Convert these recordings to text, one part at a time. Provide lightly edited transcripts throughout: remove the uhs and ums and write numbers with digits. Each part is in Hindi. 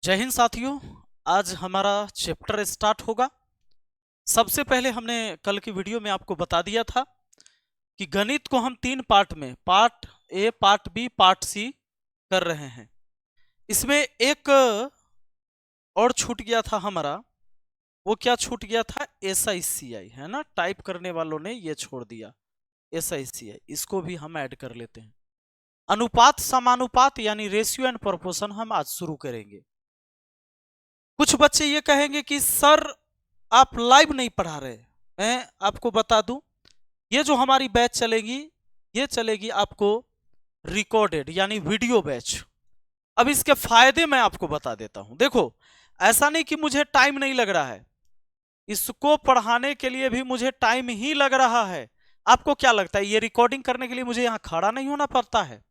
जय हिंद साथियों। आज हमारा चैप्टर स्टार्ट होगा। सबसे पहले हमने कल की वीडियो में आपको बता दिया था कि गणित को हम 3 पार्ट में, part A, part B, part C कर रहे हैं। इसमें एक और छूट गया था हमारा। वो क्या छूट गया था? SICI, है ना। टाइप करने वालों ने ये छोड़ दिया SICI, इसको भी हम ऐड कर लेते हैं। अनुपात समानुपात यानी रेशियो एंड प्रोपोर्शन हम आज शुरू करेंगे। कुछ बच्चे ये कहेंगे कि सर आप लाइव नहीं पढ़ा रहे। मैं आपको बता दूं, ये जो हमारी बैच चलेगी, ये चलेगी आपको रिकॉर्डेड यानी वीडियो बैच। अब इसके फायदे मैं आपको बता देता हूं। देखो, ऐसा नहीं कि मुझे टाइम नहीं लग रहा है, इसको पढ़ाने के लिए भी मुझे टाइम ही लग रहा है। आपको क्या लगता है ये रिकॉर्डिंग करने के लिए मुझे यहां खड़ा नहीं होना पड़ता है?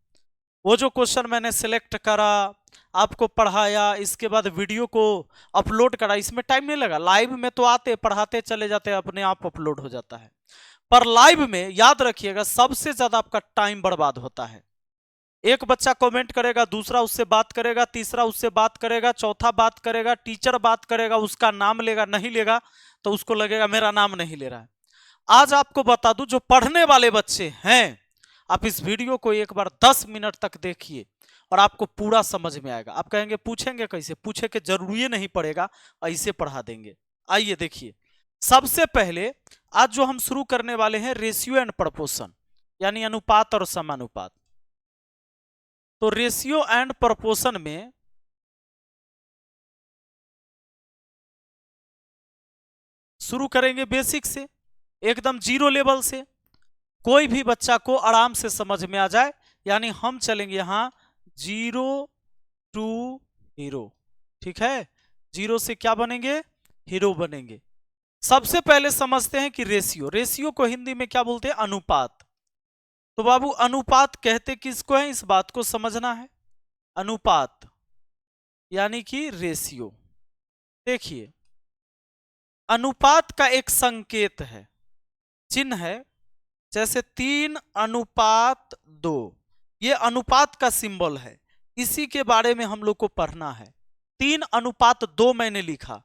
वो जो क्वेश्चन मैंने सिलेक्ट करा, आपको पढ़ाया, इसके बाद वीडियो को अपलोड करा, इसमें टाइम नहीं लगा। लाइव में तो आते पढ़ाते चले जाते, अपने आप अपलोड हो जाता है। पर लाइव में याद रखिएगा सबसे ज्यादा आपका टाइम बर्बाद होता है। एक बच्चा कमेंट करेगा, दूसरा उससे बात करेगा, तीसरा उससे बात करेगा, चौथा बात करेगा, टीचर बात करेगा, उसका नाम लेगा, नहीं लेगा तो उसको लगेगा मेरा नाम नहीं ले रहा है। आज आपको बता दूं, जो पढ़ने वाले बच्चे हैं, आप इस वीडियो को एक बार 10 मिनट तक देखिए और आपको पूरा समझ में आएगा। आप कहेंगे पूछेंगे कैसे? पूछे के जरूरी नहीं पड़ेगा, ऐसे पढ़ा देंगे। आइए देखिए, सबसे पहले आज जो हम शुरू करने वाले हैं रेशियो एंड प्रोपोर्शन यानी अनुपात और समानुपात। तो रेशियो एंड प्रोपोर्शन में शुरू करेंगे बेसिक से, एकदम जीरो लेवल से, कोई भी बच्चा को आराम से समझ में आ जाए। यानी हम चलेंगे यहां 0 टू हीरो, ठीक है। 0 से क्या बनेंगे? हीरो बनेंगे। सबसे पहले समझते हैं कि रेशियो, रेशियो को हिंदी में क्या बोलते हैं? अनुपात। तो बाबू अनुपात कहते किसको है, इस बात को समझना है। अनुपात यानी कि रेशियो। देखिए, अनुपात का एक संकेत है, चिन्ह है, जैसे 3:2, ये अनुपात का सिंबल है। इसी के बारे में हम लोग को पढ़ना है। 3:2 मैंने लिखा,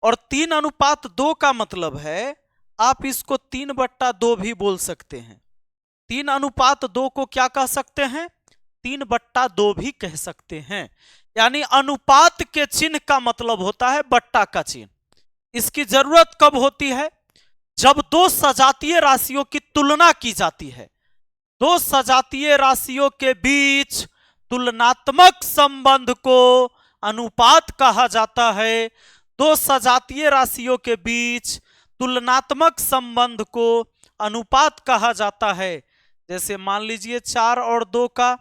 और 3:2 का मतलब है, आप इसको 3/2 भी बोल सकते हैं। 3:2 को क्या कह सकते हैं? 3/2 भी कह सकते हैं। यानी अनुपात के चिन्ह का मतलब होता है बट्टा का चिन्ह। इसकी जरूरत कब होती है? जब दो सजातीय राशियों की तुलना की जाती है। दो सजातीय राशियों के बीच तुलनात्मक संबंध को अनुपात कहा जाता है। दो सजातीय राशियों के बीच तुलनात्मक संबंध को अनुपात कहा जाता है। जैसे मान लीजिए 4 और 2 का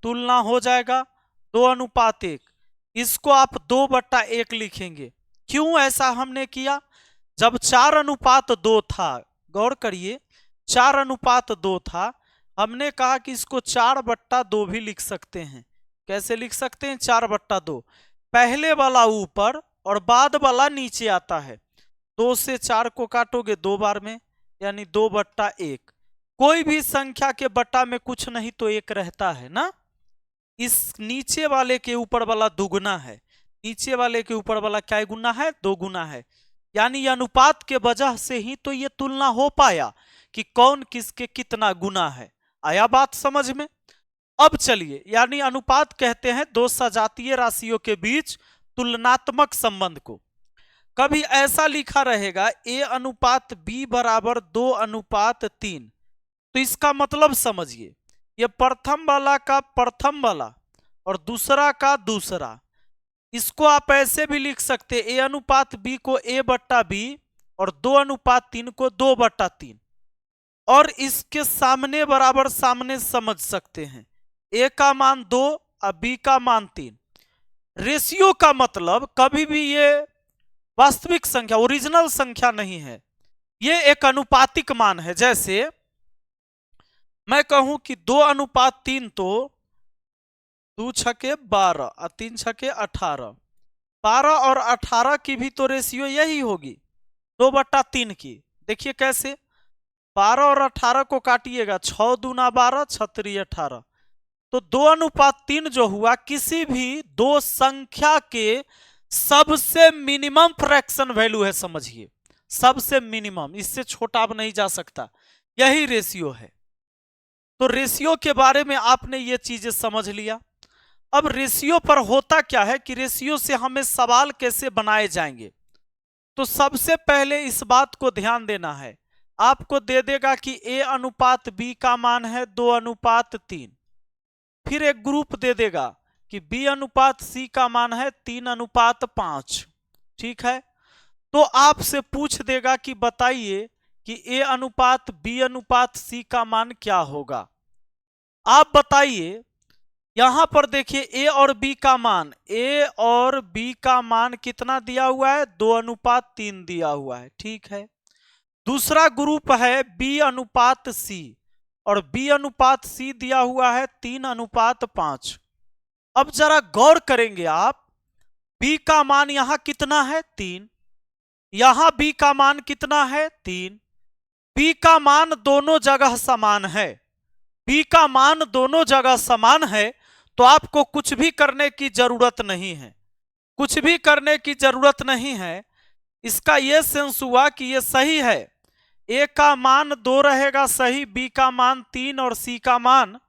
तुलना हो जाएगा 2:1, इसको आप 2/1 लिखेंगे। क्यों ऐसा हमने किया? जब 4:2 था, गौर करिए, 4:2 था, हमने कहा कि इसको 4/2 भी लिख सकते हैं। कैसे लिख सकते हैं? 4/2, पहले वाला ऊपर और बाद वाला नीचे आता है। 2 से 4 को काटोगे 2 बार में, यानी 2/1। कोई भी संख्या के बट्टा में कुछ नहीं तो 1 रहता है ना। इस नीचे वाले के ऊपर वाला दुगुना है, नीचे वाले के ऊपर वाला क्या गुना है? 2 गुना है। यानी अनुपात के वजह से ही तो ये तुलना हो पाया कि कौन किसके कितना गुना है। आया बात समझ में? अब चलिए, यानी अनुपात कहते हैं दो सजातीय राशियों के बीच तुलनात्मक संबंध को। कभी ऐसा लिखा रहेगा A/B बराबर 2:3, तो इसका मतलब समझिए, ये प्रथम वाला का प्रथम वाला और दूसरा का दूसरा। इसको आप ऐसे भी लिख सकते A/B को A/B और 2:3 को 2/3, और इसके सामने बराबर सामने समझ सकते हैं। A का मान 2 और B का मान 3। रेशियो का मतलब कभी भी ये वास्तविक संख्या, ओरिजिनल संख्या नहीं है, ये एक अनुपातिक मान है। जैसे मैं कहूं कि 2:3 तो 2 छके 12 और 3 छके 18, 12 और 18 की भी तो रेशियो यही होगी, 2/3 की। देखिए कैसे, 12 और 18 को काटिएगा, 6 दूना 12, 6 3 18, तो 2:3 जो हुआ, किसी भी दो संख्या के सबसे मिनिमम फ्रैक्शन वैल्यू है, समझिए सबसे मिनिमम, इससे छोटा अब नहीं जा सकता, यही रेशियो है। तो रेशियो के बारे में आपने ये चीजें समझ लिया। अब रेशियो पर होता क्या है कि रेशियो से हमें सवाल कैसे बनाए जाएंगे, तो सबसे पहले इस बात को ध्यान देना है। आपको दे देगा कि A/B का मान है 2:3, फिर एक ग्रुप दे देगा कि B/C का मान है 3:5। ठीक है, तो आपसे पूछ देगा कि बताइए कि A/B/C का मान क्या होगा। आप बताइए, यहां पर देखिए A और B का मान, A और B का मान कितना दिया हुआ है, 2:3 दिया हुआ है। ठीक है, दूसरा ग्रुप है B/C, और B/C दिया हुआ है 3:5। अब जरा गौर करेंगे आप, B का मान यहां कितना है, 3, यहां B का मान कितना है, 3। B का मान दोनों जगह समान है, B का मान दोनों जगह समान है, तो आपको कुछ भी करने की जरूरत नहीं है, कुछ भी करने की जरूरत नहीं है। इसका यह सेंस हुआ कि यह सही है, A का मान 2 रहेगा सही, B का मान 3 और C का मान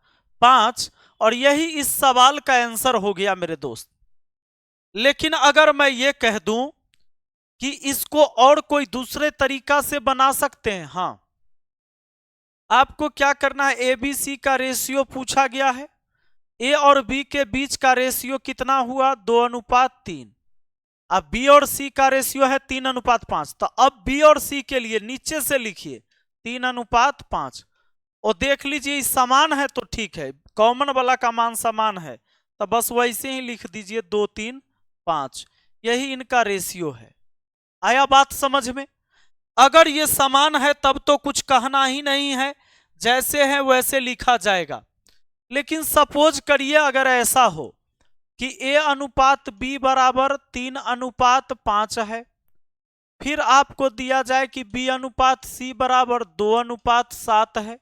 5, और यही इस सवाल का आंसर हो गया मेरे दोस्त। लेकिन अगर मैं ये कह दूं कि इसको और कोई दूसरे तरीका से बना सकते हैं, हाँ, आपको क्या करना है, ABC का रेशियो पूछा गया है, A और B के बीच का रेशियो कितना हुआ, 2:3। अब B और C का रेशियो है 3:5, तो अब B और C के लिए नीचे से लिखिए 3:5, और देख लीजिए समान है तो ठीक है, कॉमन वाला का मान समान है, तो बस वैसे ही लिख दीजिए 2, 3, 5, यही इनका रेशियो है। आया बात समझ में? अगर ये समान है तब तो कुछ कहना ही नहीं है, जैसे है वैसे लिखा जाएगा। लेकिन सपोज करिए अगर ऐसा हो कि A/B बराबर 3:5 है, फिर आपको दिया जाए कि B/C बराबर 2:7 है,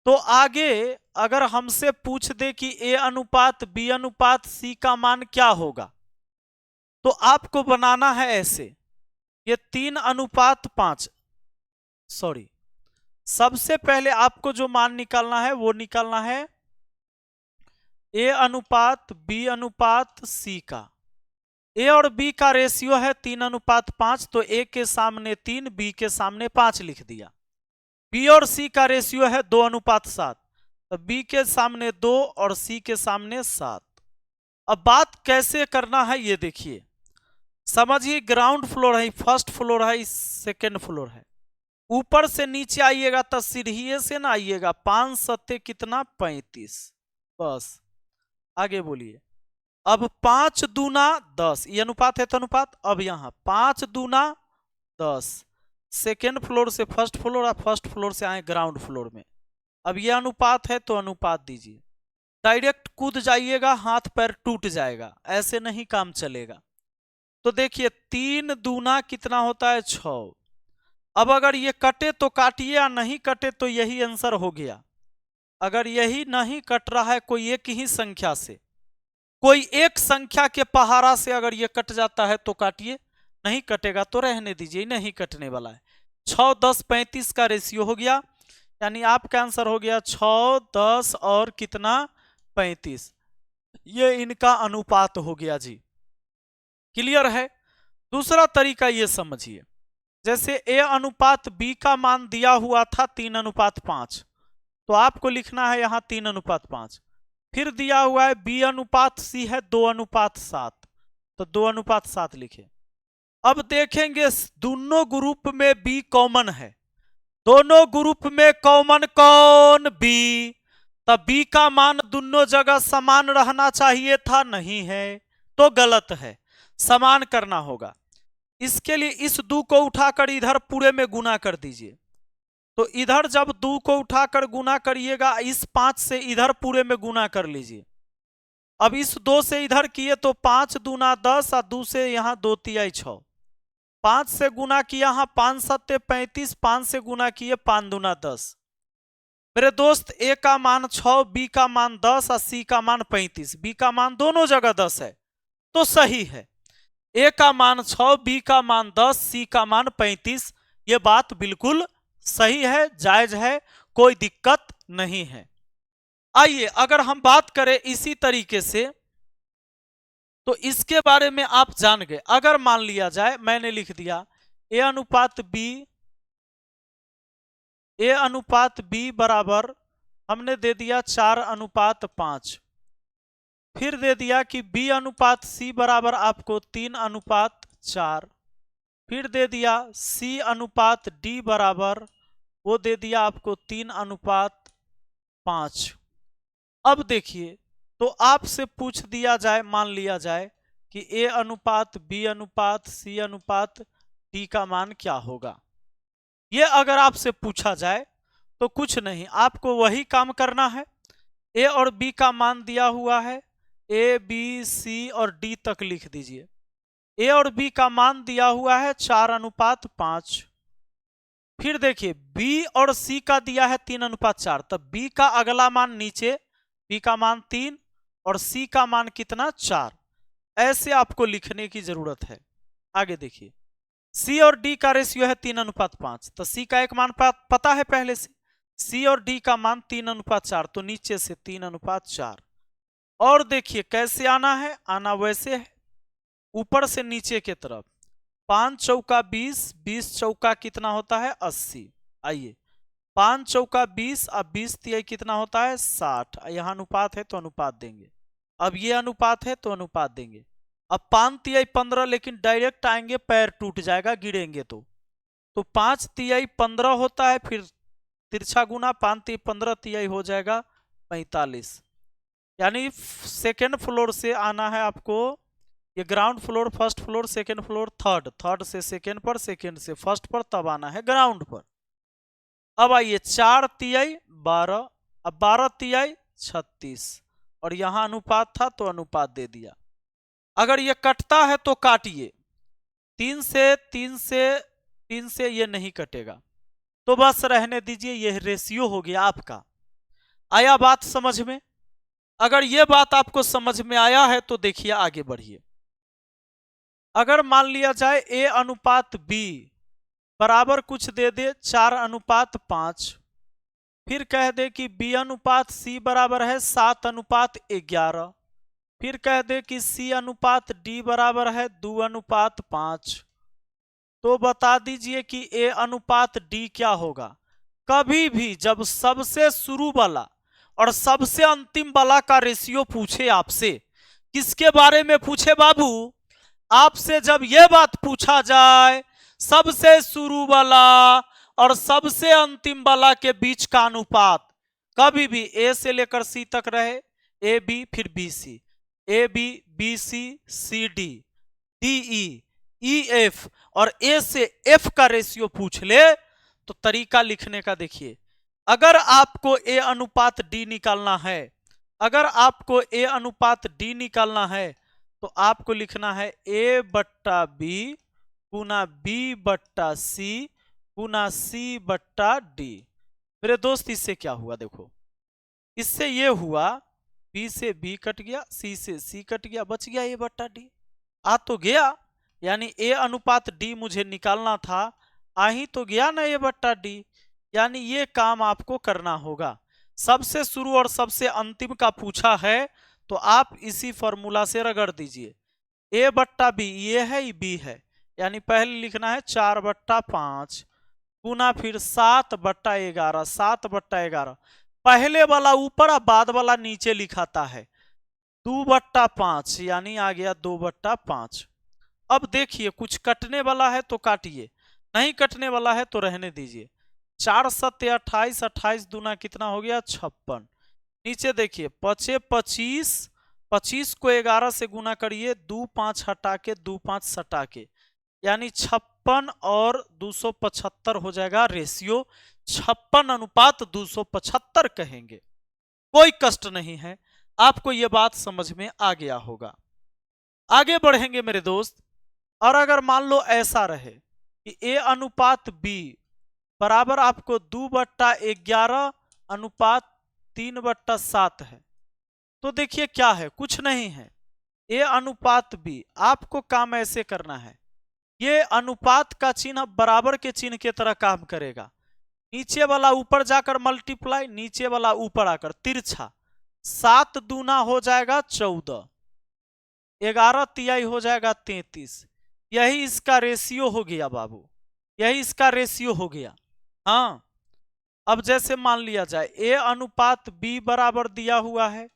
तो आगे अगर हमसे पूछ दे कि A/B/C का मान क्या होगा, तो आपको बनाना है ऐसे, ये 3:5, सॉरी, सबसे पहले आपको जो मान निकालना है वो निकालना है A/B/C का। A और B का रेशियो है 3:5, तो A के सामने 3, B के सामने 5 लिख दिया। B और C का रेशियो है 2:7, तो B के सामने 2 और C के सामने 7। अब बात कैसे करना है ये देखिए, समझिए ग्राउंड फ्लोर है, फर्स्ट फ्लोर है, सेकेंड फ्लोर है, ऊपर से नीचे आइएगा तो सीढ़ी से ना आइएगा, 5 सत्ते कितना, 35, बस आगे बोलिए। अब 5 दूना 10, ये अनुपात है तो अनुपात, अब यहां 5 दूना 10, सेकेंड फ्लोर से फर्स्ट फ्लोर और फर्स्ट फ्लोर से आए ग्राउंड फ्लोर में। अब ये अनुपात है तो अनुपात दीजिए, डायरेक्ट कूद जाइएगा, हाथ पैर टूट जाएगा, ऐसे नहीं काम चलेगा। तो देखिए 3 दूना कितना होता है, 6। अब अगर ये कटे तो काटिए, या नहीं कटे तो यही आंसर हो गया। अगर यही नहीं कट रहा है कोई एक ही संख्या से, कोई एक संख्या के पहाड़ा से अगर ये कट जाता है तो काटिए, नहीं कटेगा तो रहने दीजिए, नहीं कटने वाला है। 6, 10, 35 का रेशियो हो गया, यानी आपका आंसर हो गया 6, 10 और कितना, 35। ये इनका अनुपात हो गया जी। क्लियर है? दूसरा तरीका ये समझिए, जैसे A/B का मान दिया हुआ था 3:5, तो आपको लिखना है यहां 3:5। फिर दिया हुआ है B/C है 2:7, तो 2:7 लिखे। अब देखेंगे दोनों ग्रुप में B कॉमन है, दोनों ग्रुप में कॉमन कौन, B, तब B का मान दोनों जगह समान रहना चाहिए था, नहीं है तो गलत है, समान करना होगा। इसके लिए इस 2 को उठाकर इधर पूरे में गुना कर दीजिए, तो इधर जब 2 को उठाकर गुना करिएगा, इस 5 से इधर पूरे में गुना कर लीजिए। अब इस 2 से इधर किए तो 5 दूना 10, और 2 से यहां 2 तिहाई 6, 5 से गुना किया, यहां 5 सत्ते 35, 5 से गुना किए 5 दूना 10, मेरे दोस्त ए का मान 6, बी का मान 10 और सी का मान 35। बी का मान दोनों जगह 10 है तो सही है। ए का मान 6, बी का मान 10, सी का मान 35। ये बात बिल्कुल सही है, जायज है, कोई दिक्कत नहीं है। आइए अगर हम बात करें इसी तरीके से, तो इसके बारे में आप जान गए। अगर मान लिया जाए मैंने लिख दिया ए अनुपात बी बराबर, हमने दे दिया 4:5, फिर दे दिया कि बी अनुपात सी बराबर आपको 3:4, फिर दे दिया सी अनुपात डी बराबर, वो दे दिया आपको 3:5। अब देखिए, तो आपसे पूछ दिया जाए, मान लिया जाए कि ए अनुपात बी अनुपात सी अनुपात डी का मान क्या होगा। ये अगर आपसे पूछा जाए तो कुछ नहीं, आपको वही काम करना है। ए और बी का मान दिया हुआ है, ए बी सी और डी तक लिख दीजिए। ए और बी का मान दिया हुआ है 4:5। फिर देखिए बी और सी का दिया है 3:4, तब बी का अगला मान नीचे, बी का मान 3 और सी का मान कितना 4। ऐसे आपको लिखने की जरूरत है। आगे देखिए सी और डी का रेशियो है 3:5, तो सी का एक मान पता है पहले से, सी और डी का मान 3:4, तो नीचे से 3:4। और देखिए कैसे आना है, आना वैसे है, ऊपर से नीचे के तरफ। 5 चौका 20, 20 चौका कितना होता है 80। आइए 5 चौका 20 और 20 तिहाई कितना होता है 60। यहाँ अनुपात है तो अनुपात देंगे, अब ये अनुपात है तो अनुपात देंगे। अब 5 तिहाई 15, लेकिन डायरेक्ट आएंगे पैर टूट जाएगा गिरेंगे तो 5 तिहाई 15 होता है, फिर तिरछा गुना 5 तिहाई 15 तिहाई हो जाएगा 45। यानी सेकेंड फ्लोर से आना है आपको, ये ground floor, first floor, second floor, third से सेकेंड पर, सेकेंड से फर्स्ट पर, तब आना है ग्राउंड पर। अब आइए 4 तिहाई 12, अब 12 तिहाई 36, और यहां अनुपात था तो अनुपात दे दिया। अगर ये कटता है तो काटिए, 3 से ये नहीं कटेगा तो बस रहने दीजिए, ये रेशियो हो गया आपका। आया बात समझ में? अगर ये बात आपको समझ में आया है तो देखिए आगे बढ़िए। अगर मान लिया जाए ए अनुपात बी बराबर कुछ दे दे 4:5, फिर कह दे कि बी अनुपात सी बराबर है 7:11, फिर कह दे कि सी अनुपात डी बराबर है 2:5, तो बता दीजिए कि ए अनुपात डी क्या होगा। कभी भी जब सबसे शुरू वाला और सबसे अंतिम वाला का रेशियो पूछे आपसे, किसके बारे में पूछे बाबू? आपसे जब यह बात पूछा जाए सबसे शुरू वाला और सबसे अंतिम वाला के बीच का अनुपात, कभी भी ए से लेकर सी तक रहे, ए बी फिर B C, A B B C C D, D E F, और ए से एफ का रेशियो पूछ ले तो तरीका लिखने का देखिए। अगर आपको ए अनुपात डी निकालना है, अगर आपको ए अनुपात डी निकालना है तो आपको लिखना है ए बट्टा बी गुना बी बट्टा सी गुना सी बट्टा डी। मेरे दोस्त इससे क्या हुआ देखो, इससे ये हुआ बी से बी कट गया, सी से सी कट गया, बच गया ए बट्टा डी। आ तो गया, यानी ए अनुपात डी मुझे निकालना था, आ ही तो गया ना ए बट्टा डी। यानी ये काम आपको करना होगा। सबसे शुरू और सबसे अंतिम का पूछा है तो आप इसी फॉर्मूला से रगड़ दीजिए। ए बट्टा बी ये है, ये बी है, यानी पहले लिखना है 4/5 गुना फिर 7/11, 7/11, पहले वाला ऊपर और बाद वाला नीचे लिखाता है 2/5, यानी आ गया 2/5। अब देखिए कुछ कटने वाला है तो काटिए, नहीं कटने वाला है तो रहने दीजिए। 4 7 28, 28 दूना कितना हो गया 56। नीचे देखिए 5 25, 25 को 11 से गुना करिए, 2 5 हटा के 2 5 सटा के, यानी 56 और 275 हो जाएगा रेशियो। 56:275 कहेंगे, कोई कष्ट नहीं है, आपको यह बात समझ में आ गया होगा। आगे बढ़ेंगे मेरे दोस्त। और अगर मान लो ऐसा रहे कि ए अनुपात बी बराबर आपको 2/11 अनुपात 3/7 है। तो देखिए क्या है, कुछ नहीं है, ए अनुपात बी। आपको काम ऐसे करना है, ये अनुपात का चिन्ह बराबर के चिन्ह की तरह काम करेगा। नीचे वाला ऊपर जाकर मल्टीप्लाई, नीचे वाला ऊपर आकर तिरछा। 7 दूना हो जाएगा 14, 11 तिहाई हो जाएगा 33। यही इसका रेशियो हो गया बाबू, यही इसका रेशियो हो गया। हाँ, अब जैसे मान लिया जाए ए अनुपात बी बराबर दिया हुआ है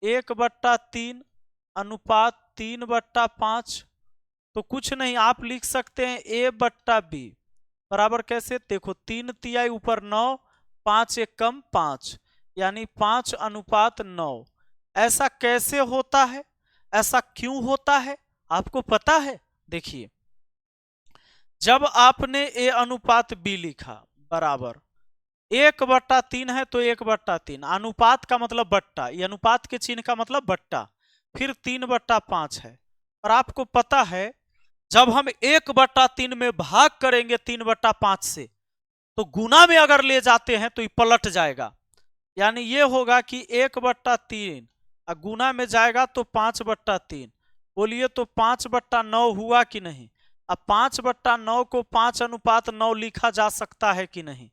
1/3 अनुपात 3/5। तो कुछ नहीं, आप लिख सकते हैं A/B बराबर कैसे, देखो 3 तिहाई ऊपर 9, 5 एक कम 5, यानी 5/9। ऐसा कैसे होता है, ऐसा क्यों होता है, आपको पता है? देखिए, जब आपने A अनुपात B लिखा बराबर 1/3 है तो 1/3, अनुपात का मतलब बट्टा, ये अनुपात के चिन्ह का मतलब बट्टा, फिर 3/5 है। और आपको पता है जब हम 1/3 में भाग करेंगे 3/5 से, तो गुना में अगर ले जाते हैं तो ये पलट जाएगा, यानी ये होगा कि 1/3 गुना में जाएगा तो 5/3। बोलिए तो 5/9 हुआ कि नहीं? अब 5/9 को 5/9 लिखा जा सकता है कि नहीं,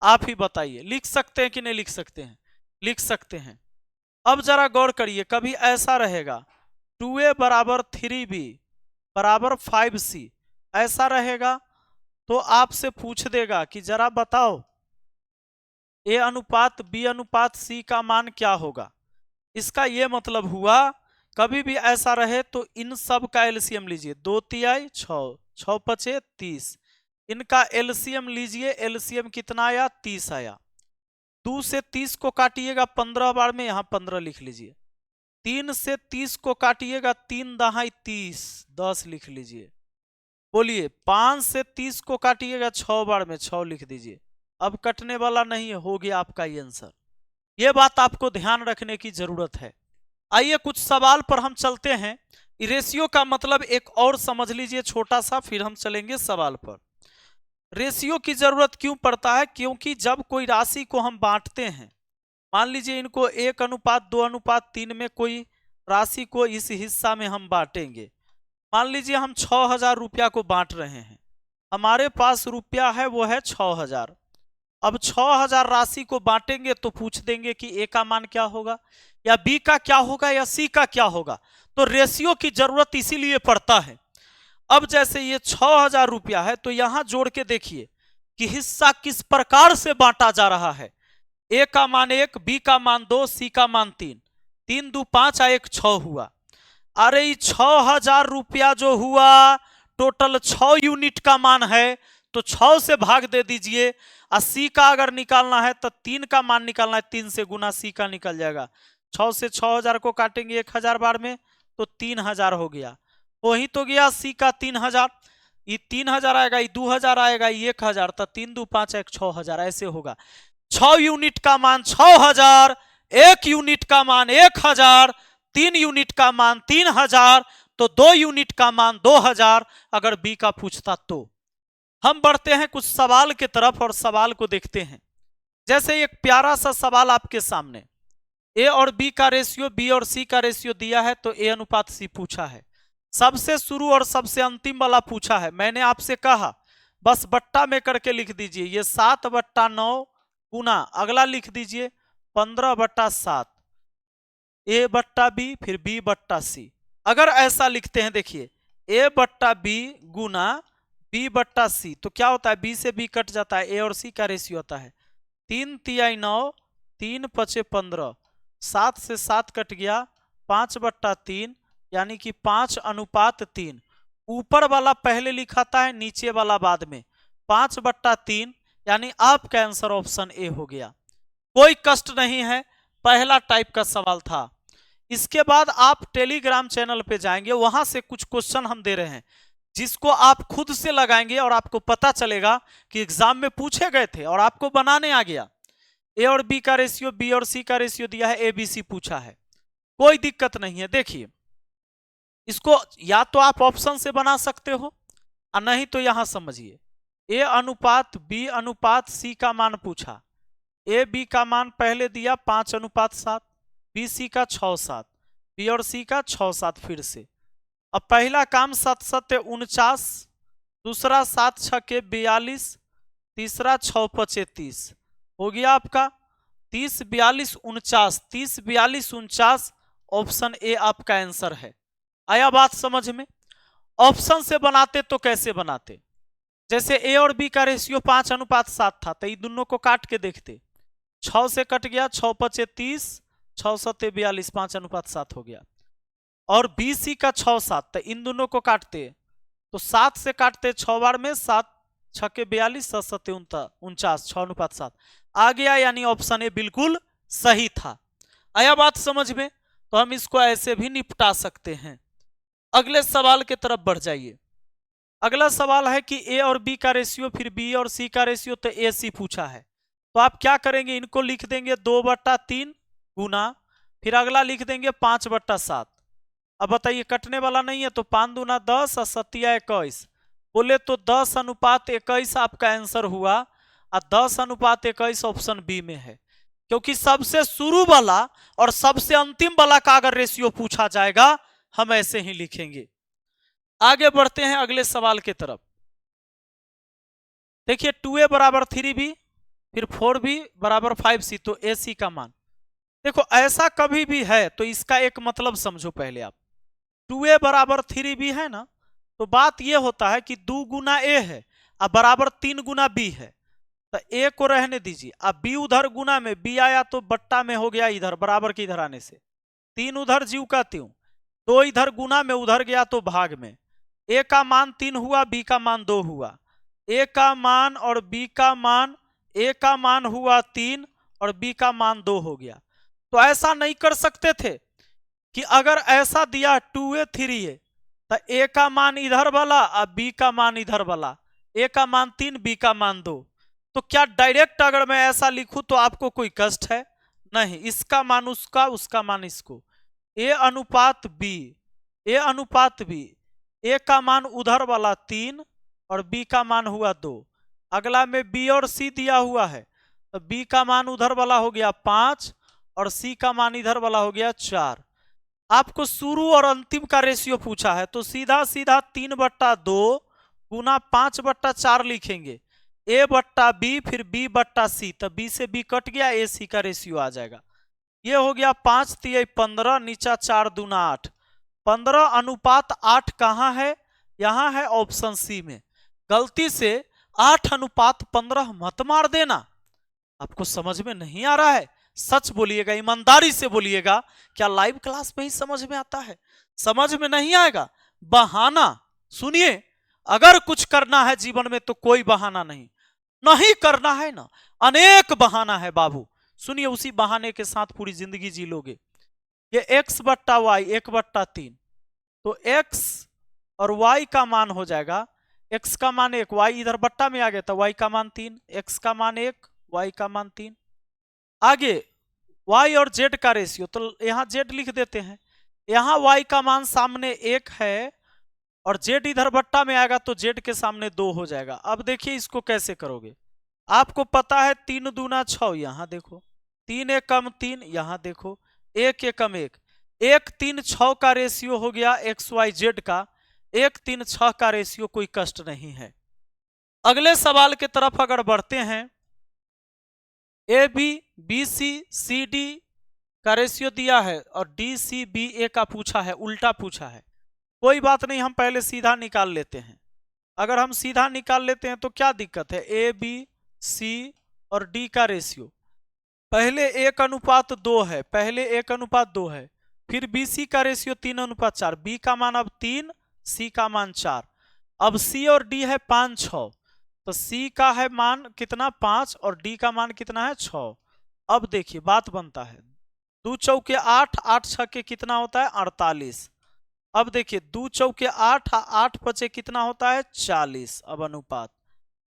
आप ही बताइए। लिख सकते हैं कि नहीं लिख सकते हैं? लिख सकते हैं। अब जरा गौर करिए, कभी ऐसा रहेगा 2a बराबर 3b बराबर 5c, ऐसा रहेगा तो आपसे पूछ देगा कि जरा बताओ a अनुपात b अनुपात c का मान क्या होगा। इसका यह मतलब हुआ कभी भी ऐसा रहे तो इन सब का एलसीएम लीजिए, 2 तिहाई 6, 6 पचे 30, इनका एलसीएम लीजिए, एलसीएम कितना आया? 30 आया। 2 से 30 को काटिएगा 15 बार में, यहां 15 लिख लीजिए। 3 से 30 को काटिएगा 3 दहाई 30, 10 लिख लीजिए। बोलिए 5 से 30 को काटिएगा 6 बार में, 6 लिख दीजिए। अब कटने वाला नहीं है, हो गया आपका ये आंसर। ये बात आपको ध्यान रखने की जरूरत है। आइए कुछ सवाल पर हम चलते हैं। रेशियो का मतलब एक और समझ लीजिए छोटा सा, फिर हम चलेंगे सवाल पर। रेशियो की जरूरत क्यों पड़ता है? क्योंकि जब कोई राशि को हम बांटते हैं, मान लीजिए इनको 1:2:3 में कोई राशि को इस हिस्सा में हम बांटेंगे। मान लीजिए हम 6,000 रुपया को बांट रहे हैं, हमारे पास रुपया है वो है 6,000। अब 6,000 राशि को बांटेंगे तो पूछ देंगे कि ए का मान क्या होगा, या बी का क्या होगा, या सी का क्या होगा। तो रेशियो की जरूरत इसीलिए पड़ता है। अब जैसे ये 6,000 रुपया है तो यहां जोड़ के देखिए कि हिस्सा किस प्रकार से बांटा जा रहा है। ए का मान 1, बी का मान 2, सी का मान 3, 3 2 5 1 6 हुआ। अरे 6,000 रुपया जो हुआ टोटल 6 यूनिट का मान है, तो 6 से भाग दे दीजिए। और सी का अगर निकालना है तो 3 का मान निकालना है, 3 से गुना सी का निकल जाएगा। 6 से 6,000 को काटेंगे 1,000 बार में तो 3,000 हो गया। वही तो गया सी का 3,000, ये 3,000 आएगा, ये 2,000 आएगा, ये 1,000, तो 3 2 5 1 6,000 ऐसे होगा। 6 यूनिट का मान 6,000, 1 यूनिट का मान 1,000, 3 यूनिट का मान 3,000, तो 2 यूनिट का मान 2,000 अगर बी का पूछता तो। हम बढ़ते हैं कुछ सवाल की तरफ और सवाल को देखते हैं। जैसे एक प्यारा सा सवाल आपके सामने, ए और बी का रेशियो, बी और सी का रेशियो दिया है, तो ए अनुपात सी पूछा है। सबसे शुरू और सबसे अंतिम वाला पूछा है। मैंने आपसे कहा बस बट्टा में करके लिख दीजिए, ये 7/9 गुना, अगला लिख दीजिए 15/7, A/B फिर B/C। अगर ऐसा लिखते हैं, देखिए A/B गुना B/C, तो क्या होता है, B से B कट जाता है, A और C का रेशियो होता है 3 तिहाई 9, 3 पचे 15, 7 से 7 कट गया, 5/3, यानी कि 5/3। ऊपर वाला पहले लिखाता है, नीचे वाला बाद में, 5/3, यानी आपका आंसर ऑप्शन ए हो गया। कोई कष्ट नहीं है, पहला टाइप का सवाल था। इसके बाद आप टेलीग्राम चैनल पे जाएंगे, वहां से कुछ क्वेश्चन हम दे रहे हैं जिसको आप खुद से लगाएंगे और आपको पता चलेगा कि एग्जाम में पूछे गए थे और आपको बनाने आ गया। ए और बी का रेशियो, बी और सी का रेशियो दिया है, ए बी सी पूछा है, कोई दिक्कत नहीं है। देखिए इसको या तो आप ऑप्शन से बना सकते हो और नहीं तो यहां समझिए, ए अनुपात बी अनुपात सी का मान पूछा, ए बी का मान पहले दिया 5:7, बी सी का 6:7, बी और सी का 6:7 फिर से। अब पहला काम 7 7 49, दूसरा 7 6 42, तीसरा 6 5 30, हो गया आपका 30 42 49, 30 42 49, ऑप्शन ए आपका आंसर है। आया बात समझ में? ऑप्शन से बनाते तो कैसे बनाते? जैसे ए और बी का रेशियो 5:7 था, तो ये दोनों को काट के देखते, 6 से कट गया, 6 5 30, 6 7 42, 5:7 हो गया। और बी सी का 6 7, तो इन दोनों को काटते, तो 7 से काटते 6 बार में, 7 6 42, 7 7 49, 6:7 आ गया, यानी ऑप्शन ए बिल्कुल सही था। आया बात समझ में? तो हम इसको ऐसे भी निपटा सकते हैं। अगले सवाल की तरफ बढ़ जाइए। अगला सवाल है कि ए और बी का रेशियो, फिर बी और सी का रेशियो, तो ए सी पूछा है। तो आप क्या करेंगे, इनको लिख देंगे 2/3 गुना, फिर अगला लिख देंगे 5/7। अब बताइए कटने वाला नहीं है, तो 5 दूना 10 और 7 21, बोले तो 10:21 आपका आंसर हुआ, और 10:21 ऑप्शन बी में है। क्योंकि सबसे शुरू वाला और सबसे अंतिम वाला का अगर रेशियो पूछा जाएगा, हम ऐसे ही लिखेंगे। आगे बढ़ते हैं अगले सवाल की तरफ। देखिए 2a = 3b, फिर 4b = 5c, तो ac का मान देखो, ऐसा कभी भी है तो इसका एक मतलब समझो पहले आप। 2a = 3b है ना, तो बात यह होता है कि 2 गुना a है और बराबर 3 गुना b है, तो a को रहने दीजिए। अब b उधर गुना में, b आया तो बट्टा में हो गया इधर, बराबर के इधर आने से 3 उधर ज्यों का त्यों, 2 इधर गुना में उधर गया तो भाग में, a का मान 3 हुआ, b का मान 2 हुआ, a का मान और b का मान, a का मान हुआ 3 और b का मान 2 हो गया। तो ऐसा नहीं कर सकते थे कि अगर ऐसा दिया 2a 3a, तो a का मान इधर वाला और b का मान इधर वाला, a का मान 3, b का मान 2, तो क्या डायरेक्ट अगर मैं ऐसा लिखूं तो आपको कोई कष्ट है? नहीं, इसका मान उसका, उसका मान इसको, a अनुपात b, a अनुपात b, a का मान उधर वाला 3 और b का मान हुआ 2। अगला में b और c दिया हुआ है, तो b का मान उधर वाला हो गया 5 और c का मान इधर वाला हो गया 4। आपको शुरू और अंतिम का रेशियो पूछा है, तो सीधा सीधा 3/2 गुना 5/4 लिखेंगे, a/b फिर b/c, तो b से b कट गया, ac का रेशियो आ जाएगा। ये हो गया 5 3 15, नीचा 4 दूना 8, 15:8 कहाँ है? यहां है ऑप्शन सी में। गलती से 8:15 मत मार देना। आपको समझ में नहीं आ रहा है? सच बोलिएगा, ईमानदारी से बोलिएगा, क्या लाइव क्लास में ही समझ में आता है? समझ में नहीं आएगा, बहाना। सुनिए, अगर कुछ करना है जीवन में तो कोई बहाना नहीं, नहीं करना है ना, अनेक बहाना है बाबू। सुनिए, उसी बहाने के साथ पूरी जिंदगी जी लोगे। ये x/y 1/3, तो x और y का मान हो जाएगा, x का मान 1, y इधर बट्टा में आ गया, तो y का मान 3, x का मान 1, y का मान 3। आगे y और z का रेशियो, तो यहां z लिख देते हैं, यहां y का मान सामने 1 है और z इधर बट्टा में आएगा तो z के सामने 2 हो जाएगा। अब देखिए इसको कैसे करोगे। आपको पता है 3 दूना 6, यहां देखो 3 1 कम 3, यहां देखो 1 1 कम 1, 1 3 6 का रेशियो हो गया XYZ का, 1 3 6 का रेशियो कोई कष्ट नहीं है। अगले सवाल की तरफ अगर बढ़ते हैं, AB BC CD का रेशियो दिया है और DCBA का पूछा है, उल्टा पूछा है। कोई बात नहीं, हम पहले सीधा निकाल लेते हैं। अगर हम सीधा निकाल लेते हैं तो क्या दिक्कत है? AB C और D का रेशियो पहले 1:2 है, पहले 1:2 है, फिर BC का रेशियो 3:4, B का मान अब 3, C का मान 4। अब C और D है 5 6, तो C का है मान कितना 5 और D का मान कितना है 6। अब देखिए बात बनता है, 2 चौके 8, 8 छक्के कितना होता है 48। अब देखिए 2 चौके 8, 8 पचे कितना होता है 40। अब अनुपात,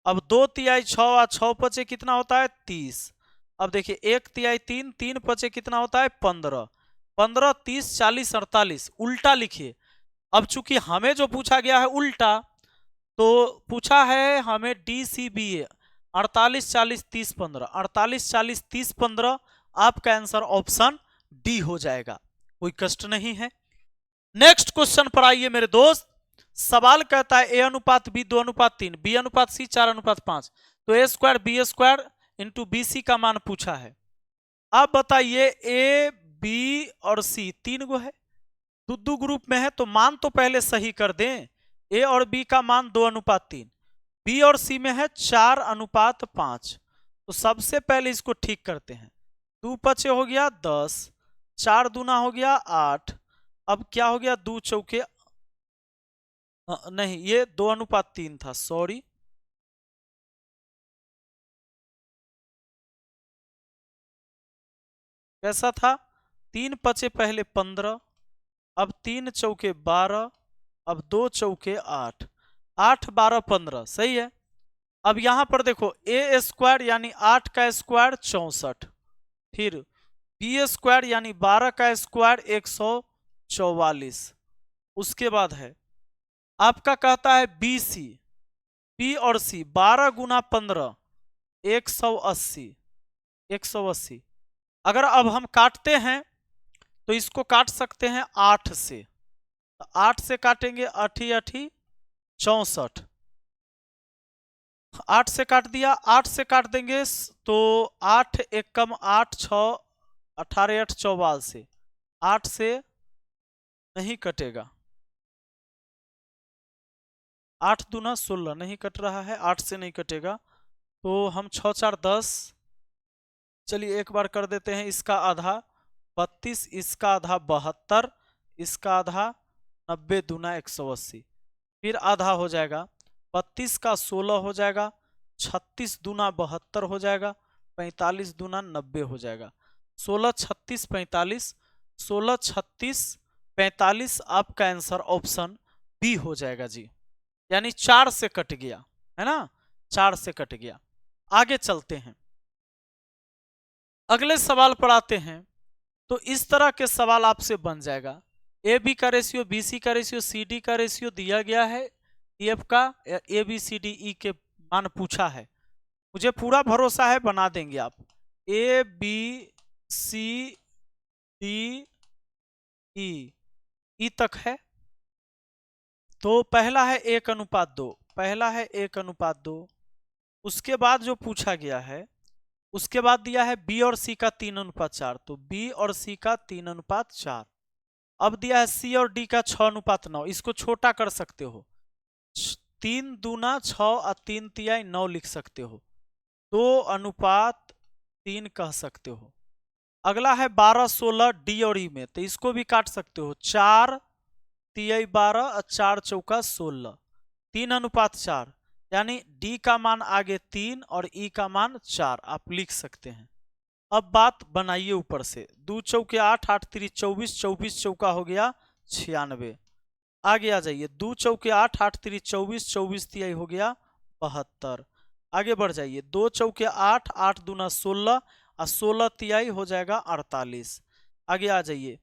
अब 2 तिहाई 6 और 6 पचे कितना होता है 30। अब देखिए 1 तिहाई 3, 3 पचे कितना होता है 15, 15 30 40 48, उल्टा लिखिए। अब चूंकि हमें जो पूछा गया है उल्टा, तो पूछा है हमें DCBA, 48 40 30 15, 48 40 30 15 आपका आंसर ऑप्शन डी हो जाएगा, कोई कष्ट नहीं है। नेक्स्ट क्वेश्चन पर आइए मेरे दोस्त। सवाल कहता है ए अनुपात बी 2:3, बी अनुपात सी 4:5, तो A square B square into B C का मान पूछा है। आप बताइए ए बी और सी तीन गो है, दो ग्रुप में है, तो मान तो पहले सही कर दें। ए और बी का मान 2:3, बी और सी में है 4:5, तो सबसे पहले इसको ठीक करते हैं। 2 5 हो गया 10, 4 दूना हो गया 8, अब क्या हो गया 2 चौके नहीं, ये 2:3 था, सॉरी, कैसा था, 3 5 पहले 15, अब 3 चौके 12, अब 2 चौके 8, 8 12 15, सही है। अब यहां पर देखो ए स्क्वायर यानी 8 का स्क्वायर 64, फिर बी स्क्वायर यानी 12 का स्क्वायर 144, उसके बाद है आपका कहता है बी सी, बी और सी 12 गुना 15 180, 180। अगर अब हम काटते हैं तो इसको काट सकते हैं 8 से, 8 से काटेंगे 8 8 64, 8 से काट दिया, 8 से काट देंगे तो 8 1 कम 8 6 18 8 44 से 8 से नहीं कटेगा, 8 दूना 16 नहीं कट रहा है, 8 से नहीं कटेगा, तो हम 6 4 10, चलिए एक बार कर देते हैं, इसका आधा 32, इसका आधा 72, इसका आधा 90 दूना 180, फिर आधा हो जाएगा 32 का 16 हो जाएगा, 36 दूना 72 हो जाएगा, 45 दूना 90 हो जाएगा, 16 36 45, 16 36 45 आपका आंसर ऑप्शन बी हो जाएगा जी, यानी 4 से कट गया है ना, 4 से कट गया। आगे चलते हैं, अगले सवाल पर आते हैं। तो इस तरह के सवाल आपसे बन जाएगा, ए बी का रेशियो, बी सी का रेशियो, सी डी का रेशियो दिया गया है, एफ का A B C D E के मान पूछा है, मुझे पूरा भरोसा है बना देंगे आप। A B C D E तक है, तो पहला है 1:2, पहला है 1:2, उसके बाद जो पूछा गया है उसके बाद दिया है बी और सी का 3:4, तो बी और सी का 3:4, अब दिया है सी और डी का 6:9, इसको छोटा कर सकते हो, 3 दूना 6 और 3 तिहाई 9 लिख सकते हो, 2:3 कह सकते हो। अगला है 12 16 डी और ई में, तो इसको भी काट सकते हो, 4 तिहाई 12 और 4 चौका 16, 3:4, यानी डी का मान आगे 3 और ई का मान 4 आप लिख सकते हैं। अब बात बनाइए ऊपर से, 2 चौके 8 8 3 24, 24 चौका हो गया 96, आगे आ जाइए, 2 चौके 8 8 3 24, 24 तिहाई हो गया 72, आगे बढ़ जाइए, 2 चौके 8 8 दूना 16 और 16 तिहाई हो जाएगा 48, आगे आ जाइए,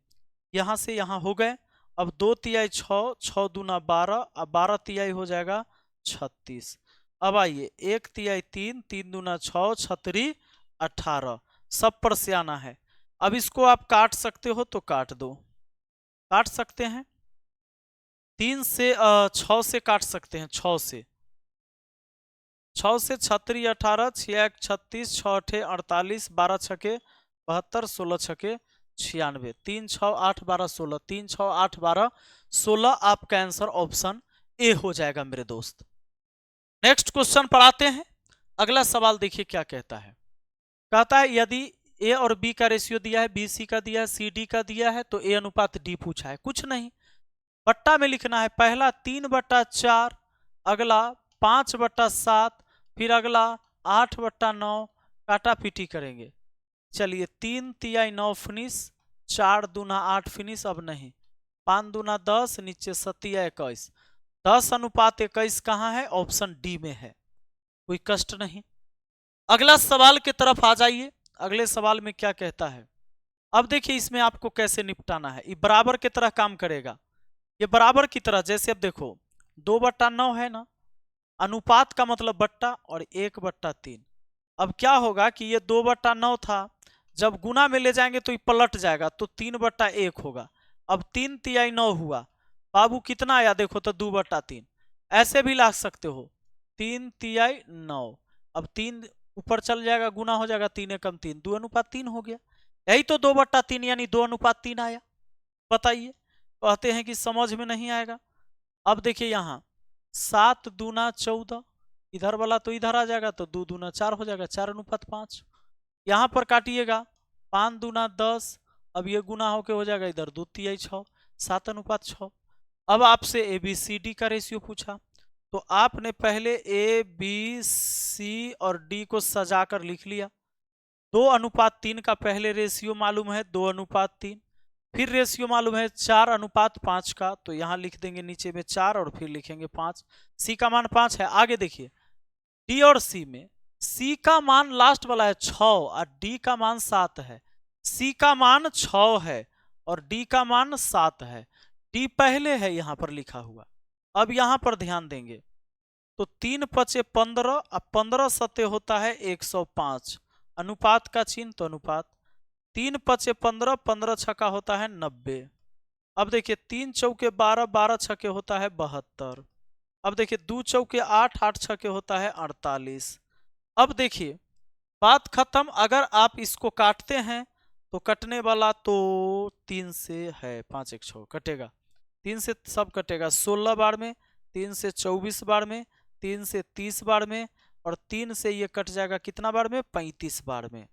यहाँ से यहाँ हो गए, अब 2 तिहाई 6, 6 दूना 12 और 12 तिहाई हो जाएगा 36, अब आइए 1 तिहाई 3, 3 दूना 6, 6 18, सब पर से आना है। अब इसको आप काट सकते हो तो काट दो, काट सकते हैं, 3 से 6 से काट सकते हैं, 6 से 36 18, 6 36, 6 8 48, 12 छके 72, 16 छके 96, 3 6 8 12 16, 3 6 8 12 16 आपका आंसर ऑप्शन ए हो जाएगा मेरे दोस्त। नेक्स्ट क्वेश्चन पर आते हैं, अगला सवाल देखिए क्या कहता है, कहता है यदि ए और बी का रेशियो दिया है, बी सी का दिया है, सी डी का दिया है, तो ए अनुपात डी पूछा है, कुछ नहीं, बट्टा में लिखना है, पहला 3/4, अगला 5/7, फिर अगला 8/9, काटा पीटी करेंगे, चलिए 3 तिहाई 9 फिनिश, 4 दूना 8 फिनिश, अब नहीं, 5 दूना 10, नीचे 7 21, 10:21 कहाँ है, ऑप्शन डी में है, कोई कष्ट नहीं। अगला सवाल की तरफ आ जाइए, अगले सवाल में क्या कहता है, अब देखिए इसमें आपको कैसे निपटाना है, ये बराबर की तरह काम करेगा, ये बराबर की तरह, जैसे अब देखो 2/9 है ना, अनुपात का मतलब बट्टा और 1/3। अब क्या होगा कि ये 2/9 था, जब गुना में ले जाएंगे तो ये पलट जाएगा, तो 3/1 होगा। अब 3×9 हुआ बाबू, कितना आया देखो तो 2/3। ऐसे भी ला सकते हो 3×9। अब 3 ऊपर चल जाएगा, गुना हो जाएगा, 3×1 2:3 हो गया। यही तो 2/3 यानी 2:3 आया। बताइए, कहते हैं कि समझ में नहीं आएगा। अब देखिए यहाँ 7×2 = 14, इधर वाला तो इधर आ जाएगा, तो 2×4 हो जाएगा, 4:5। यहाँ पर काटिएगा 5×2 = 10, अब ये गुना होके हो जाएगा इधर 2×6, 7:6। अब आपसे ABCD का रेशियो पूछा, तो आपने पहले ABC और D को सजाकर लिख लिया। 2:3 का पहले रेशियो मालूम है 2:3, फिर रेशियो मालूम है 4:5 का, तो यहां लिख देंगे नीचे में 4 और फिर लिखेंगे 5। C का मान 5 है। आगे देखिए D और C में C का मान लास्ट वाला है 6 और D का मान 7 है। C का मान 6 है और D का मान 7 है। D पहले है यहां पर लिखा हुआ। अब यहां पर ध्यान देंगे तो 3×5 = 15 और 15 होता है 105। अनुपात का चिन्ह तो अनुपात। 3×5 = 15, 15×6 होता है 90। अब देखिए 3×4 = 12, 12×6 होता है 72। अब देखिए 2×4 = 8, 8×6 होता है 48। अब देखिए बात खत्म। अगर आप इसको काटते हैं तो कटने वाला तो 3 से है, 5×1 = 6 कटेगा, 3 से सब कटेगा, 16 बार में, 3 से 24 बार में, 3 से 30 बार में, और 3 से ये कट जाएगा कितना बार में, 35 बार में,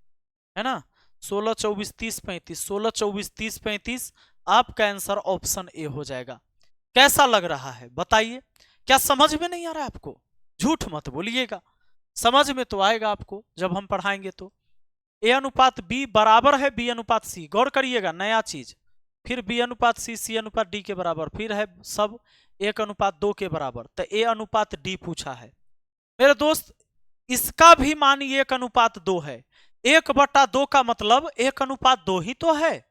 है ना। 16, 24, 30, 35, 16, 24, 30, 35। आपका आंसर ऑप्शन ए हो जाएगा। कैसा लग रहा है बताइए? क्या समझ में नहीं आ रहा है आपको? झूठ मत बोलिएगा, समझ में तो आएगा आपको जब हम पढ़ाएंगे तो। A/B बराबर है B/C, गौर करिएगा, नया चीज। फिर B/C, C/D के बराबर, फिर है सब 1:2 के बराबर, तो A/D पूछा है मेरे दोस्त। इसका भी मान 1:2 है। 1/2 का मतलब 1:2 ही तो है।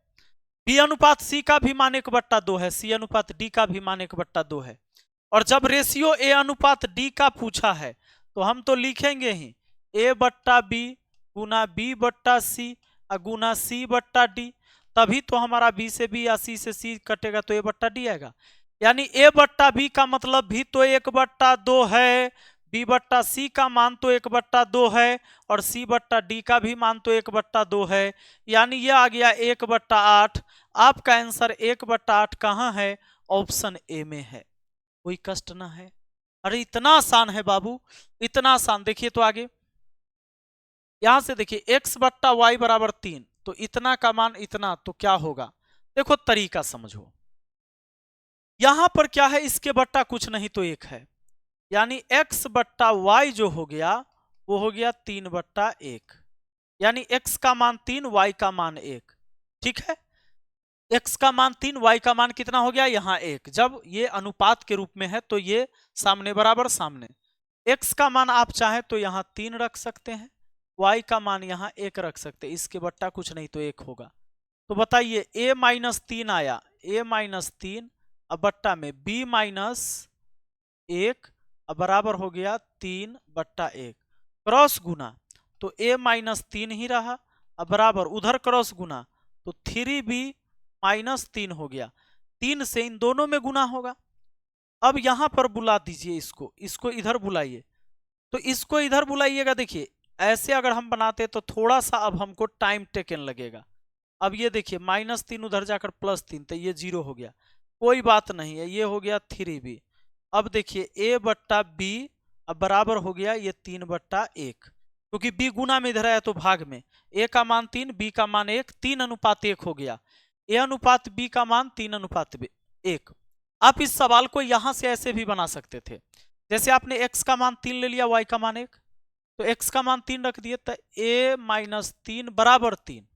B/C का भी मान 1/2 है, C/D का भी मान 1/2 है। और जब रेशियो A/D का पूछा है तो हम तो लिखेंगे ही A/B गुना B/C गुना C/D, तभी तो हमारा B से B या C से C कटेगा तो A/D आएगा। यानी A/B का मतलब भी तो 1/2 है, B/C का मान तो 1/2 है, और C/D का भी मान तो 1/2 है। यानी ये आ गया 1/8। आपका आंसर 1/8 कहाँ है? ऑप्शन ए में है। कोई कष्ट ना है। अरे इतना आसान है बाबू, इतना आसान। देखिए तो आगे यहां से देखिए x/y = 3, तो इतना का मान इतना, तो क्या होगा? देखो तरीका समझो। यहां पर क्या है, इसके बट्टा कुछ नहीं तो 1 है, यानी x/y जो हो गया वो हो गया 3/1। यानी x का मान 3, y का मान 1। ठीक है, x का मान 3, y का मान कितना हो गया? यहाँ 1। जब ये अनुपात के रूप में है तो ये सामने बराबर सामने। x का मान आप चाहे तो यहाँ 3 रख सकते हैं, y का मान यहाँ 1 रख सकते हैं। इसके बट्टा कुछ नहीं तो 1 होगा। तो बताइए a-3 आया, a-3 अब बट्टा में b-1 अब बराबर हो गया 3/1। क्रॉस गुना तो a-3 ही रहा, अब बराबर उधर क्रॉस गुना तो 3b-3 हो गया। 3 से इन दोनों में गुना होगा। अब यहां पर बुला दीजिए इसको, इसको इधर बुलाइए, तो इसको इधर बुलाइएगा। देखिए ऐसे अगर हम बनाते तो थोड़ा सा अब हमको टाइम टेकन लगेगा। अब ये देखिए -3 उधर जाकर +3, तो ये 0 हो गया, कोई बात नहीं है, ये हो गया 3b। अब देखिए a/b अब बराबर हो गया ये 3/1, क्योंकि b गुना में इधर आया तो भाग में। a का मान 3, b का मान 1, 3:1 हो गया। a/b का मान 3:1। आप इस सवाल को यहां से ऐसे भी बना सकते थे, जैसे आपने x का मान 3 ले लिया, y का मान 1, तो x का मान 3 रख दिए, तो a-3 = 3,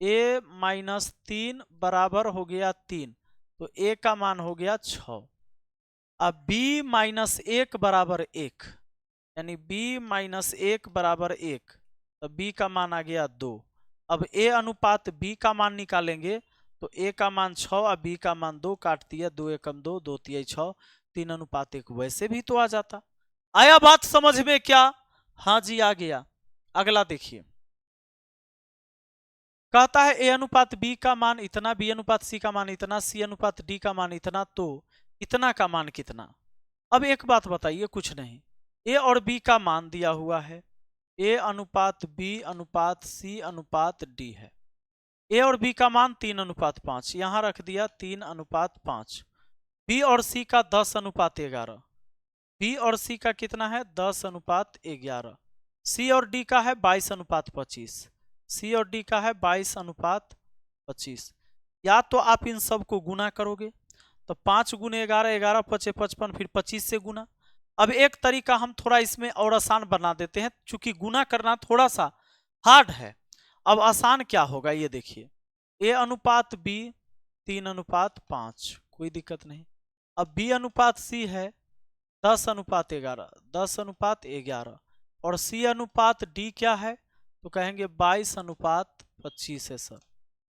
a-3 बराबर हो गया 3, तो a का मान हो गया 6। अब b-1 = 1, यानी b-1 = 1, तो b का मान आ गया 2। अब a/b का मान निकालेंगे तो a का मान 6 और b का मान 2, काट दिया, 2 एकम 2, 2 तिया 6, 3:1 वैसे भी तो आ जाता। आया बात समझ में क्या? हाँ जी आ गया। अगला देखिए, कहता है ए अनुपात बी का मान इतना, बी अनुपात सी का मान इतना, सी अनुपात डी का मान इतना, तो इतना का मान कितना। अब एक बात बताइए, कुछ नहीं, ए और बी का मान दिया हुआ है, ए अनुपात बी अनुपात सी अनुपात डी है। ए और बी का मान 3:5, यहां रख दिया 3:5। बी और सी का 10:11, बी और सी का कितना है 10:11। सी और डी का है 22:25, सी और डी का है 22:25। या तो आप इन सब को गुना करोगे तो 5 × 11, 11 × 5 = 55, फिर 25 से गुना। अब एक तरीका हम थोड़ा इसमें और आसान बना देते हैं, क्योंकि गुना करना थोड़ा सा हार्ड है। अब आसान क्या होगा ये देखिए, ए अनुपात बी 3:5, कोई दिक्कत नहीं। अब बी अनुपात सी है 10:11, 10:11, और सी अनुपात डी क्या है तो कहेंगे 22:25 है सर।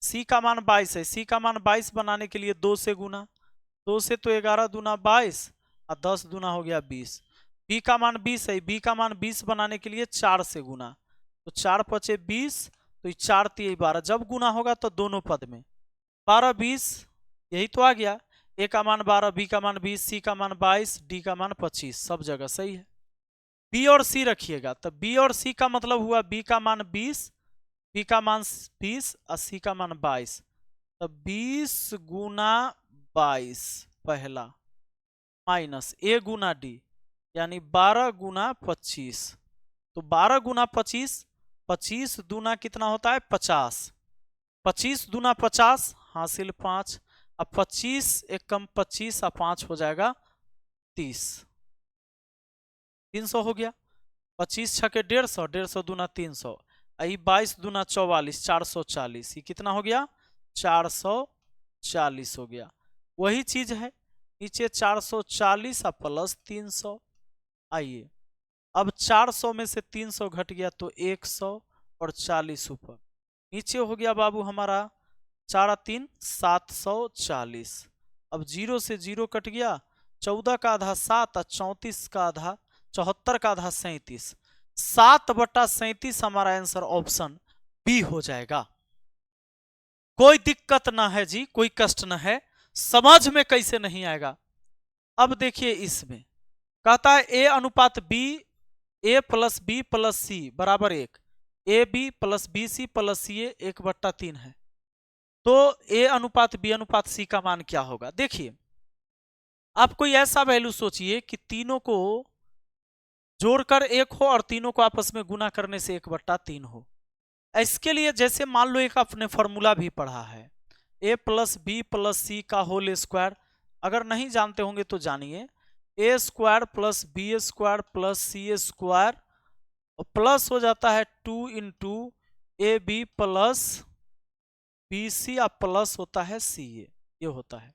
सी का मान 22 है, सी का मान 22 बनाने के लिए 2 से गुना, 2 से तो 11 दूना 22 और 10 दूना हो गया 20। बी का मान 20 है, बी का मान 20 बनाने के लिए 4 से गुना, तो 4 × 5 = 20, तो 4 × 3 = 12। जब गुना होगा तो दोनों पद में 12 20, यही तो आ गया। ए का मान 12, बी का मान 20, सी का मान 22, डी का मान 25, सब जगह सही है। बी और सी रखिएगा, तो बी और सी का मतलब हुआ बी का मान 20, बी का मान 20 और सी का मान 22, तो 20 × 22 पहला, माइनस ए गुना डी यानी 12 × 25, तो 12 × 25, 25 दूना कितना होता है 50, 25 दूना 50 हासिल 5, अब 25 एक कम 25 और 5 हो जाएगा 30, 300 हो गया। 25 छके 150, 150 दूना 300, 22 दूना 44, 440, ये कितना हो गया 440 हो गया। वही चीज है नीचे 440 और प्लस 300। आइए अब 400 में से 300 घट गया तो 100 और 40 ऊपर, नीचे हो गया बाबू हमारा 4 3 740। अब 0 से 0 कट गया, 14 का आधा 7 और 34 का आधा 74 का आधा 37, 7/37 हमारा आंसर ऑप्शन बी हो जाएगा। कोई दिक्कत ना है जी, कोई कष्ट ना है, समझ में कैसे नहीं आएगा। अब देखिए इसमें कहता है ए अनुपात B, A plus B plus C बराबर 1, A B plus B C plus C A 1/3 है, तो ए अनुपात बी अनुपात सी का मान क्या होगा। देखिए आप कोई ऐसा वैल्यू सोचिए कि तीनों को जोड़कर 1 हो और तीनों को आपस में गुना करने से 1/3 हो। इसके लिए जैसे मान लो एक आपने फॉर्मूला भी पढ़ा है, A plus B plus C का होल स्क्वायर, अगर नहीं जानते होंगे तो जानिए, A square plus B square plus C square और प्लस हो जाता है 2 × A B plus B C और प्लस होता है सी ए, ये होता है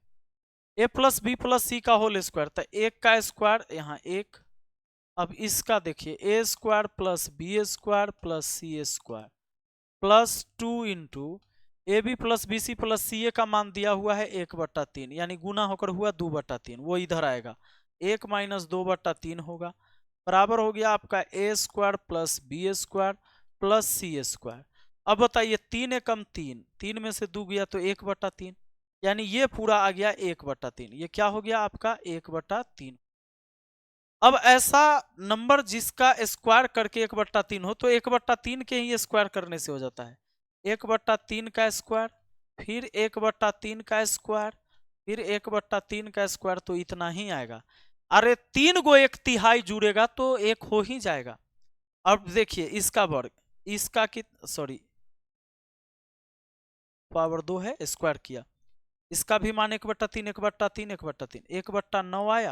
A plus B plus C का होल स्क्वायर, तो 1 का स्क्वायर यहाँ 1। अब इसका देखिए A square plus B square plus C square plus 2 × A B plus B C plus C A का मान दिया हुआ है 1/3, यानी गुना होकर हुआ 2/3, वो इधर आएगा 1 - 2/3 होगा, बराबर हो गया आपका A square plus B square plus C square. अब बताइए 3 एकम 3, 3 में से 2 गया तो 1/3, यानी ये पूरा आ गया 1/3, ये क्या हो गया आपका 1/3। अब ऐसा नंबर जिसका स्क्वायर करके 1/3 हो, तो 1/3 के ही स्क्वायर करने से हो जाता है। 1/3 का स्क्वायर, फिर 1/3 का स्क्वायर, फिर 1/3 का स्क्वायर, तो इतना ही आएगा। अरे 3 गो 1/3 जुड़ेगा तो 1 हो ही जाएगा। अब देखिए इसका वर्ग, इसका सॉरी पावर 2 है, स्क्वायर किया, इसका भी मान 1/3 1/3 1/3 1/9 आया,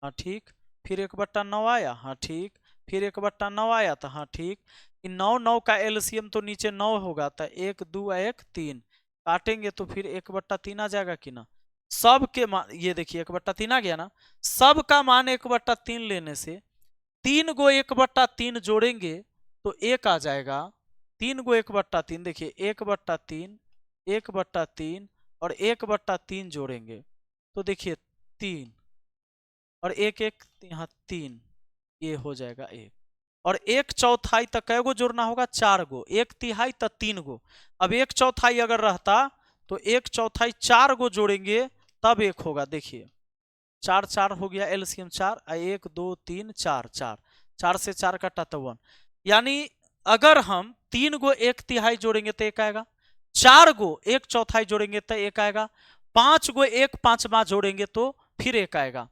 हाँ ठीक, फिर 1/9 आया, हाँ ठीक, फिर 1/9 आया था, हाँ ठीक। इन 9 9 का एलसीएम तो नीचे 9 होगा, तो 1 2 1 3 काटेंगे तो फिर 1/3 आ जाएगा कि ना। सब के मान ये देखिए 1/3 आ गया ना, सब का मान 1/3 लेने से 3 गो 1/3 जोड़ेंगे तो 1 आ जाएगा। 3 गो 1/3 देखिए 1/3 1/3 और 1/3 जोड़ेंगे तो देखिए 3 और एक एक यहाँ 3, ये हो जाएगा 1। और 1/4 तक कै गो जोड़ना होगा? 4 गो। 1/3 तक 3 गो। अब 1/4 अगर रहता तो 1/4 4 गो जोड़ेंगे तब 1 होगा। देखिए 4 4 हो गया, एलसीएम 4, 1 2 3 4 4, 4 से 4 कटा तो 1। यानी अगर हम 3 गो 1/3 जोड़ेंगे तो 1 आएगा, 4 गो 1/4 जोड़ेंगे तो 1 आएगा, 5 गो 1/5 जोड़ेंगे तो फिर 1 आएगा।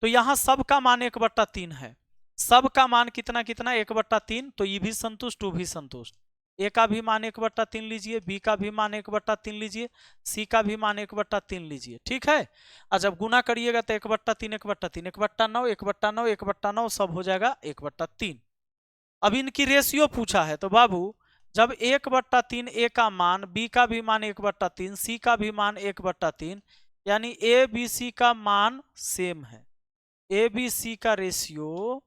तो यहाँ सबका मान 1/3 है। सबका मान कितना कितना? 1/3। तो ये भी संतुष्ट, वो भी संतुष्ट। ए का भी मान 1/3 लीजिए, बी का भी मान 1/3 लीजिए, सी का भी मान 1/3 लीजिए। ठीक है। और जब गुना करिएगा तो 1/3 1/3 1/9 1/9 1/9 सब हो जाएगा 1/3। अब इनकी रेशियो पूछा है तो बाबू जब 1/3 ए का मान, बी का भी मान 1/3, सी का भी मान 1/3, यानी ए बी सी का मान सेम है। ए बी सी का रेशियो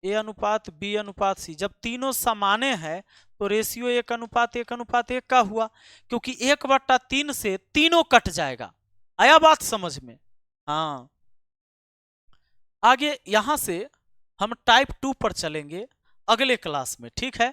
ए अनुपात बी अनुपात सी, जब तीनों समाने हैं तो रेशियो 1:1:1 का हुआ, क्योंकि 1/3 से तीनों कट जाएगा। आया बात समझ में? हाँ। आगे यहां से हम टाइप 2 पर चलेंगे अगले क्लास में। ठीक है।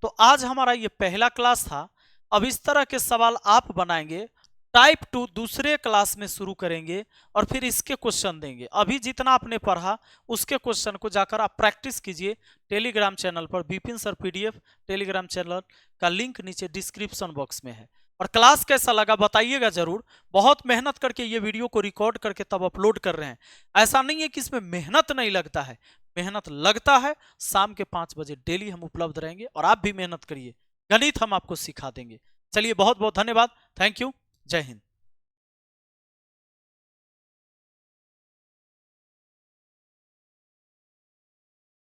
तो आज हमारा ये पहला क्लास था। अब इस तरह के सवाल आप बनाएंगे। टाइप 2 दूसरे क्लास में शुरू करेंगे और फिर इसके क्वेश्चन देंगे। अभी जितना आपने पढ़ा उसके क्वेश्चन को जाकर आप प्रैक्टिस कीजिए टेलीग्राम चैनल पर। Vipin sir PDF Telegram channel का लिंक नीचे डिस्क्रिप्शन बॉक्स में है। और क्लास कैसा लगा बताइएगा जरूर। बहुत मेहनत करके ये वीडियो को रिकॉर्ड करके तब अपलोड कर रहे हैं। ऐसा नहीं है कि इसमें मेहनत नहीं लगता है, मेहनत लगता है। शाम के 5 बजे डेली हम उपलब्ध रहेंगे और आप भी मेहनत करिए, गणित हम आपको सिखा देंगे। चलिए बहुत बहुत धन्यवाद। Thank you. जय हिंद।